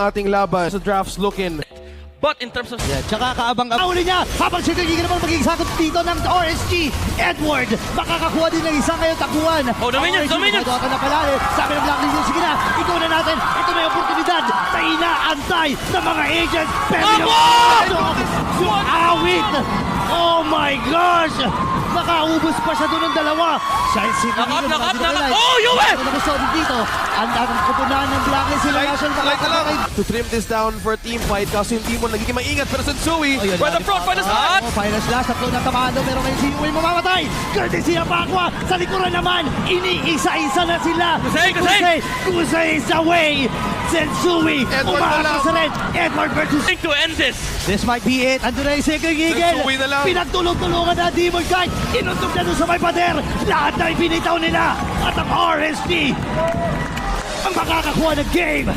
ating laban sa drafts looking. But in terms of... Yeah, tsaka kaabang-abang niya habang si Kiki naman magiging sakot dito ng RSG. Edward, makakakuha din ng isang ngayong takuan. Oh, Dominion! Ito na pala. Sabi ng Blacklist yung sige na. Ito na natin. Ito na yung oportunidad na inaantay ng mga agents. Pero yung awit. Oh my gosh! Nakaubos pa siya doon ng dalawa. Siya si Nakap! Oh, Yue! dito. Ang kupunan ng Blacklist sila national makakabakay. To trim this down for team fight, kaso yung team mo nagiging maingat, pero Sensui, By the front, by the side! Final slash, tatlo na tamaan doon, pero ngayon si Yue mamamatay. Courtesy of Aqua, sa likuran naman, iniisa-isa na sila. Kusei is away. Sensui, umakas na rin. Edward versus... To end this! This might be it. Ando na yung second gigil. Sensui na lang. Pinagtulong-tulungan na Demon Knight. Inuntog na doon sa may pader. Lahat na ibinitaw nila. At ang RSG ang makakakuha ng game.